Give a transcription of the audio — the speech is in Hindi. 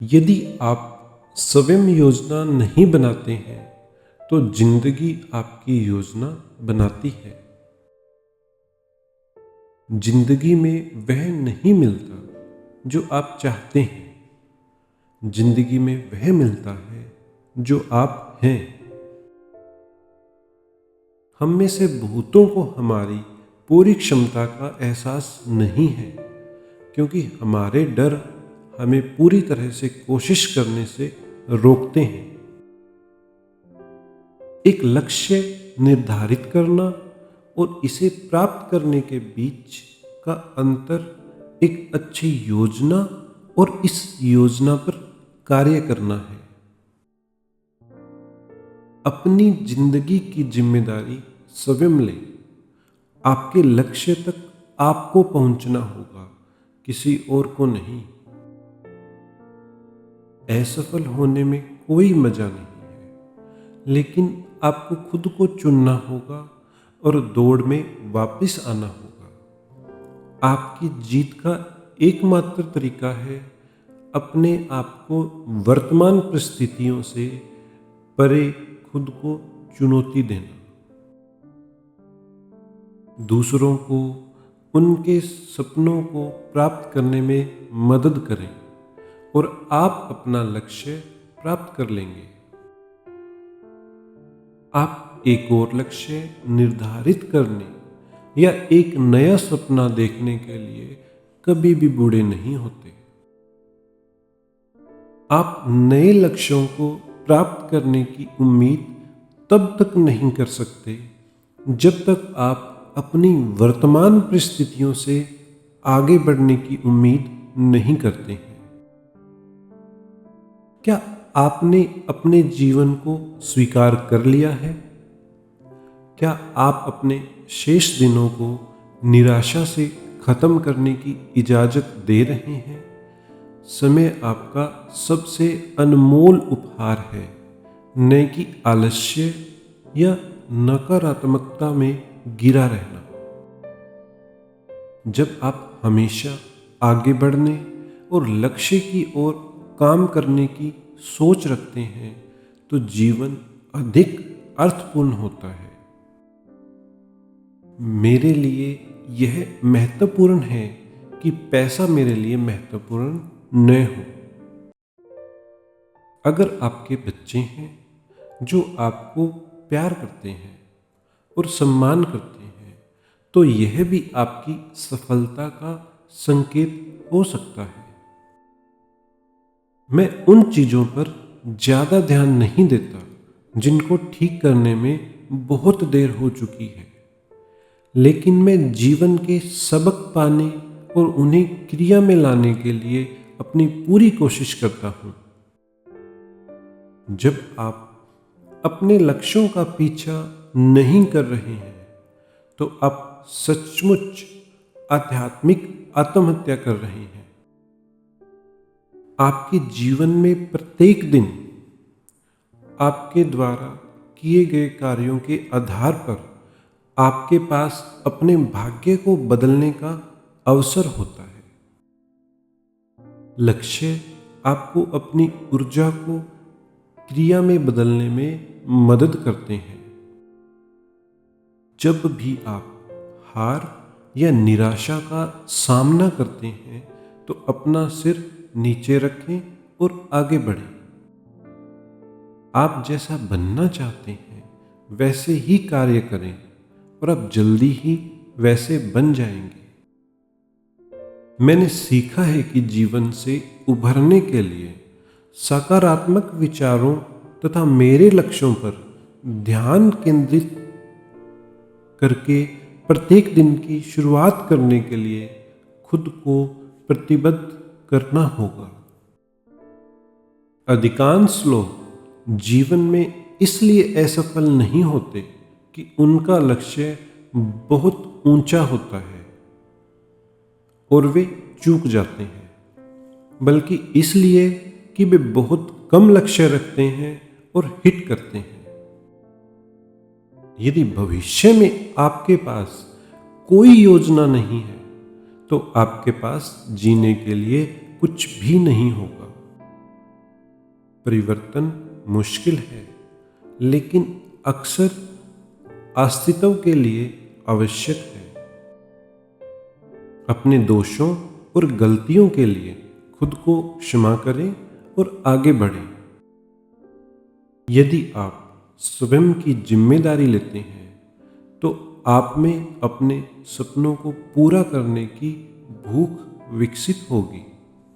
यदि आप स्वयं योजना नहीं बनाते हैं तो जिंदगी आपकी योजना बनाती है। जिंदगी में वह नहीं मिलता जो आप चाहते हैं, जिंदगी में वह मिलता है जो आप हैं। हम में से बहुतों को हमारी पूरी क्षमता का एहसास नहीं है, क्योंकि हमारे डर हमें पूरी तरह से कोशिश करने से रोकते हैं। एक लक्ष्य निर्धारित करना और इसे प्राप्त करने के बीच का अंतर एक अच्छी योजना और इस योजना पर कार्य करना है। अपनी जिंदगी की जिम्मेदारी स्वयं लें। आपके लक्ष्य तक आपको पहुंचना होगा, किसी और को नहीं। असफल होने में कोई मजा नहीं है, लेकिन आपको खुद को चुनना होगा और दौड़ में वापस आना होगा। आपकी जीत का एकमात्र तरीका है अपने आप को वर्तमान परिस्थितियों से परे खुद को चुनौती देना। दूसरों को उनके सपनों को प्राप्त करने में मदद करें और आप अपना लक्ष्य प्राप्त कर लेंगे। आप एक और लक्ष्य निर्धारित करने या एक नया सपना देखने के लिए कभी भी बूढ़े नहीं होते। आप नए लक्ष्यों को प्राप्त करने की उम्मीद तब तक नहीं कर सकते जब तक आप अपनी वर्तमान परिस्थितियों से आगे बढ़ने की उम्मीद नहीं करते हैं। क्या आपने अपने जीवन को स्वीकार कर लिया है? क्या आप अपने शेष दिनों को निराशा से खत्म करने की इजाजत दे रहे हैं? समय आपका सबसे अनमोल उपहार है, न कि आलस्य या नकारात्मकता में गिरा रहना। जब आप हमेशा आगे बढ़ने और लक्ष्य की ओर काम करने की सोच रखते हैं तो जीवन अधिक अर्थपूर्ण होता है। मेरे लिए यह महत्वपूर्ण है कि पैसा मेरे लिए महत्वपूर्ण न हो। अगर आपके बच्चे हैं जो आपको प्यार करते हैं और सम्मान करते हैं, तो यह भी आपकी सफलता का संकेत हो सकता है। मैं उन चीज़ों पर ज़्यादा ध्यान नहीं देता जिनको ठीक करने में बहुत देर हो चुकी है, लेकिन मैं जीवन के सबक पाने और उन्हें क्रिया में लाने के लिए अपनी पूरी कोशिश करता हूँ। जब आप अपने लक्ष्यों का पीछा नहीं कर रहे हैं तो आप सचमुच आध्यात्मिक आत्महत्या कर रहे हैं। आपके जीवन में प्रत्येक दिन आपके द्वारा किए गए कार्यों के आधार पर आपके पास अपने भाग्य को बदलने का अवसर होता है। लक्ष्य आपको अपनी ऊर्जा को क्रिया में बदलने में मदद करते हैं। जब भी आप हार या निराशा का सामना करते हैं तो अपना सिर नीचे रखें और आगे बढ़ें। आप जैसा बनना चाहते हैं वैसे ही कार्य करें और आप जल्दी ही वैसे बन जाएंगे। मैंने सीखा है कि जीवन से उभरने के लिए सकारात्मक विचारों तथा मेरे लक्ष्यों पर ध्यान केंद्रित करके प्रत्येक दिन की शुरुआत करने के लिए खुद को प्रतिबद्ध करना होगा। अधिकांश लोग जीवन में इसलिए असफल नहीं होते कि उनका लक्ष्य बहुत ऊंचा होता है और वे चूक जाते हैं, बल्कि इसलिए कि वे बहुत कम लक्ष्य रखते हैं और हिट करते हैं। यदि भविष्य में आपके पास कोई योजना नहीं है तो आपके पास जीने के लिए कुछ भी नहीं होगा। परिवर्तन मुश्किल है, लेकिन अक्सर अस्तित्व के लिए आवश्यक है। अपने दोषों और गलतियों के लिए खुद को क्षमा करें और आगे बढ़ें। यदि आप स्वयं की जिम्मेदारी लेते हैं तो आप में अपने सपनों को पूरा करने की भूख विकसित होगी।